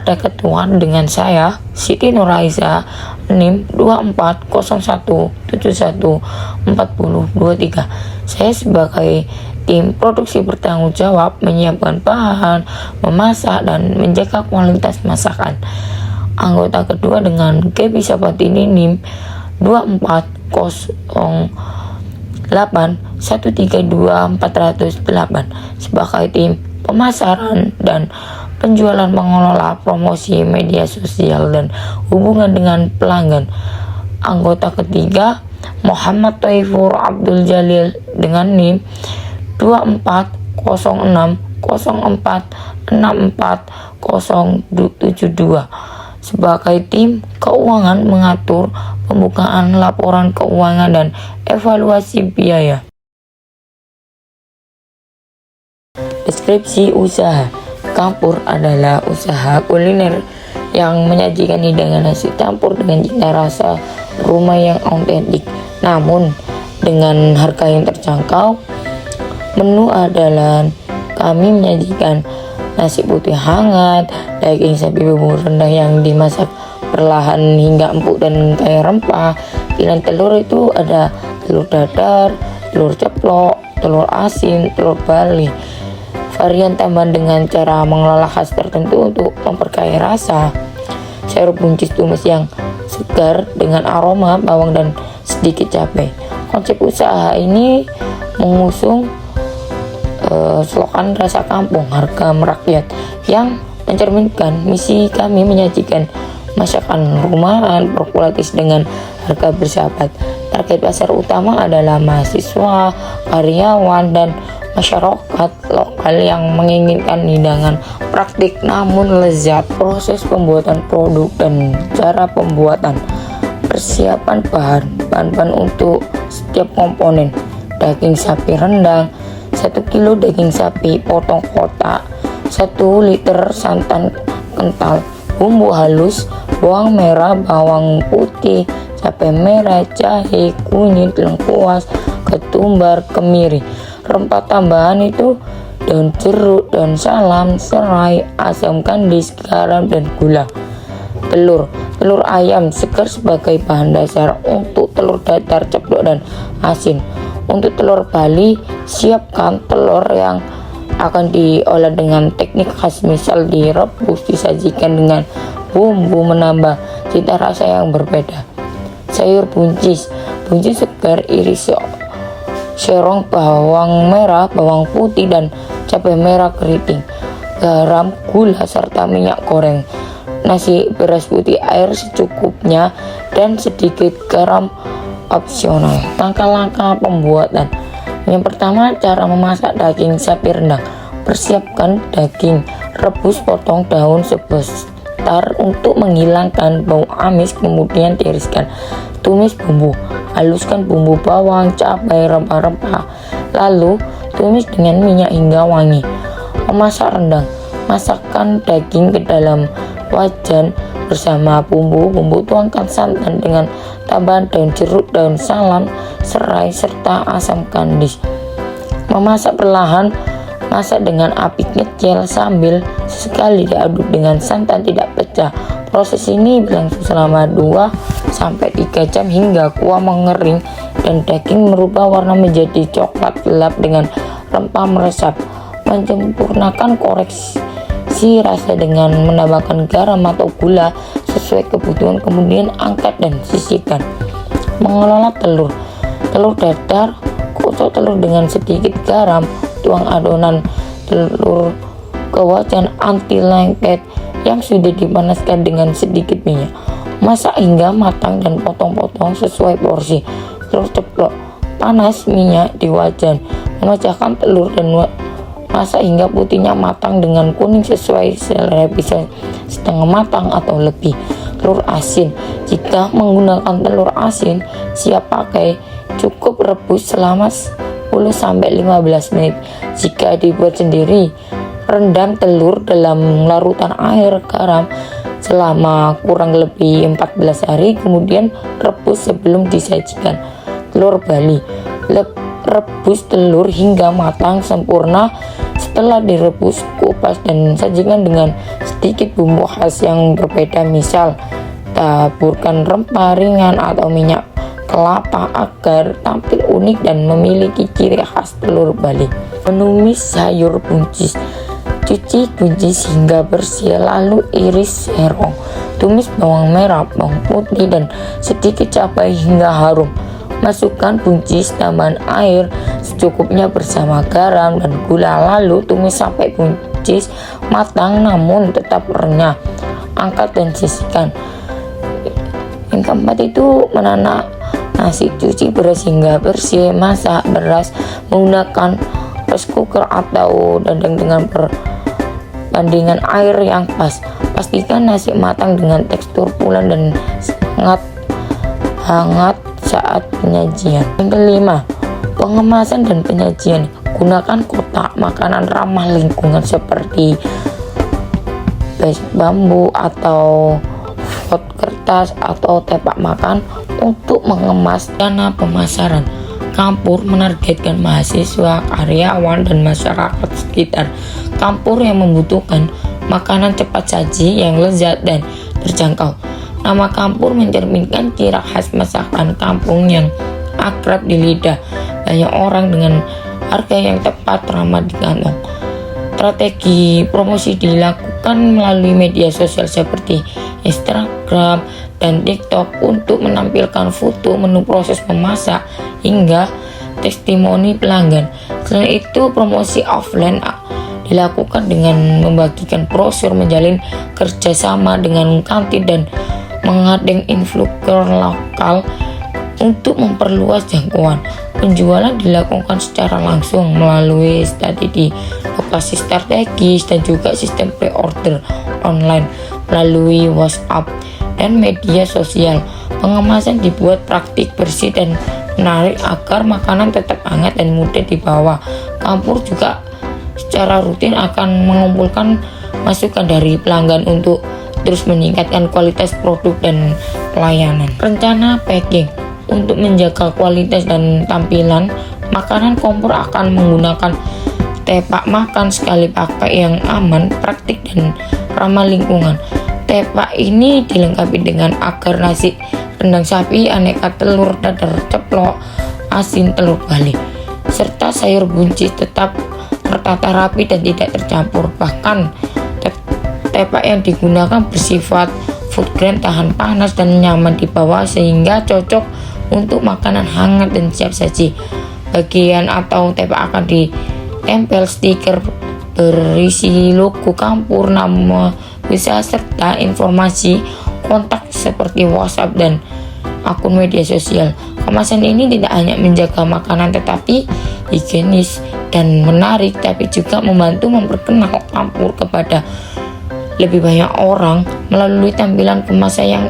ada ketuan dengan saya Siti Nuraiza, NIM 2401714023. Saya sebagai tim produksi bertanggung jawab menyiapkan bahan, memasak, dan menjaga kualitas masakan. Anggota kedua dengan Gaby Sabatini, NIM 2408132408 sebagai tim pemasaran dan penjualan, mengelola promosi media sosial dan hubungan dengan pelanggan. Anggota ketiga Muhammad Thaifur Abdul Jalil dengan NIM 2404646472 sebagai tim keuangan, mengatur pembukaan laporan keuangan dan evaluasi biaya. Deskripsi usaha. Campur adalah usaha kuliner yang menyajikan hidangan nasi campur dengan cita rasa rumah yang autentik, namun dengan harga yang terjangkau. Menu adalah kami menyajikan nasi putih hangat, daging sapi bumbu rendang yang dimasak perlahan hingga empuk dan kaya rempah. Pilihan telur itu ada telur dadar, telur ceplok, telur asin, telur Bali. Varian tambahan dengan cara mengelola khas tertentu untuk memperkaya rasa. Sayur buncis tumis yang segar dengan aroma bawang dan sedikit cabai. Konsep usaha ini mengusung slogan rasa kampung, harga merakyat, yang mencerminkan misi kami menyajikan masakan rumahan berkualitas dengan harga bersahabat. Target pasar utama adalah mahasiswa, karyawan, dan masyarakat lokal yang menginginkan hidangan praktik namun lezat. Proses pembuatan produk dan cara pembuatan. Persiapan bahan untuk setiap komponen. Daging sapi rendang 1 kilo, daging sapi potong kotak 1 liter, santan kental, bumbu halus, bawang merah, bawang putih, cabai merah, jahe, kunyit, lengkuas, ketumbar, kemiri. Rempah tambahan itu daun jeruk, daun salam, serai, asam kandis, garam, dan gula. Telur ayam segar sebagai bahan dasar. Untuk telur dadar, ceplok, dan asin. Untuk telur Bali, siapkan telur yang akan diolah dengan teknik khas, misal direbus, disajikan dengan bumbu menambah cita rasa yang berbeda. Sayur buncis segar, iris serong, bawang merah, bawang putih, dan cabai merah keriting, garam, gula, serta minyak goreng. Nasi beras putih air secukupnya dan sedikit garam opsional. Langkah-langkah pembuatan. Yang pertama, cara memasak daging sapi rendang. Persiapkan daging, rebus, potong daun sebentar untuk menghilangkan bau amis, kemudian tiriskan. Tumis bumbu, haluskan bumbu bawang, cabai, rempah-rempah, lalu tumis dengan minyak hingga wangi. Memasak rendang. Masukkan daging ke dalam wajan bersama bumbu, tuangkan santan dengan tambahan daun jeruk, daun salam, serai, serta asam kandis. Memasak perlahan. Masak dengan api kecil sambil sesekali diaduk dengan santan tidak pecah. Proses ini berlangsung selama 2-3 jam hingga kuah mengering dan daging merubah warna menjadi coklat gelap dengan rempah meresap. Menyempurnakan koreksi rasa dengan menambahkan garam atau gula sesuai kebutuhan, kemudian angkat dan sisihkan. Mengelola telur dadar. Kocok telur dengan sedikit garam, tuang adonan telur ke wajan anti lengket yang sudah dipanaskan dengan sedikit minyak. Masak hingga matang dan potong-potong sesuai porsi. Telur ceplok, panas minyak di wajan. Memecahkan telur dan masak hingga putihnya matang dengan kuning sesuai selera, bisa setengah matang atau lebih. Telur asin. Jika menggunakan telur asin siap pakai, cukup rebus selama 10-15 menit. Jika dibuat sendiri, rendam telur dalam larutan air garam selama kurang lebih 14 hari, kemudian rebus sebelum disajikan. Telur Bali. Rebus telur hingga matang sempurna Setelah direbus, kupas dan sajikan dengan sedikit bumbu khas yang berbeda, misal taburkan rempah ringan atau minyak kelapa agar tampil unik dan memiliki ciri khas telur Bali. Menumis sayur buncis. Cuci buncis hingga bersih, lalu iris serong. Tumis bawang merah, bawang putih, dan sedikit cabai hingga harum. Masukkan buncis, tambahan air secukupnya bersama garam dan gula, lalu tumis sampai buncis matang namun tetap renyah. Angkat dan sisihkan. Yang keempat itu menanak nasi. Cuci beras hingga bersih. Masak beras menggunakan rice cooker atau dandang dengan perbandingan air yang pas. Pastikan nasi matang dengan tekstur pulen dan sangat hangat saat penyajian. Yang kelima, pengemasan dan penyajian. Gunakan kotak makanan ramah lingkungan seperti bambu atau pot kertas atau tepak makan untuk mengemas. Dana pemasaran. Campur menargetkan mahasiswa, karyawan, dan masyarakat sekitar Campur yang membutuhkan makanan cepat saji yang lezat dan terjangkau. Nama Campur mencerminkan ciri khas masakan kampung yang akrab di lidah banyak orang dengan harga yang tepat, ramah di kantong. Strategi promosi dilakukan melalui media sosial seperti Instagram dan TikTok untuk menampilkan foto menu proses memasak hingga testimoni pelanggan. Selain itu, promosi offline dilakukan dengan membagikan brosur, menjalin kerjasama dengan kantin, dan menggandeng influencer lokal untuk memperluas jangkauan. Penjualan dilakukan secara langsung melalui studi di lokasi strategis dan juga sistem pre-order online melalui WhatsApp dan media sosial. Pengemasan dibuat praktik, bersih, dan menarik agar makanan tetap hangat dan mudah dibawa. Campur juga secara rutin akan mengumpulkan masukan dari pelanggan untuk terus meningkatkan kualitas produk dan pelayanan. Rencana packing. Untuk menjaga kualitas dan tampilan makanan, Campur akan menggunakan tepak makan sekali pakai yang aman, praktik, dan ramah lingkungan. Tepak ini dilengkapi dengan agar nasi, rendang sapi, aneka telur dadar ceplok, asin telur Bali, serta sayur buncis tetap tertata rapi dan tidak tercampur. Bahkan tepak yang digunakan bersifat food grade, tahan panas, dan nyaman dibawa sehingga cocok untuk makanan hangat dan siap saji. Bagian atau tepak akan ditempel stiker berisi logo Campur, nama usaha, serta informasi kontak seperti WhatsApp dan akun media sosial. Kemasan ini tidak hanya menjaga makanan tetapi higienis dan menarik, tapi juga membantu memperkenal Campur kepada lebih banyak orang melalui tampilan kemasan yang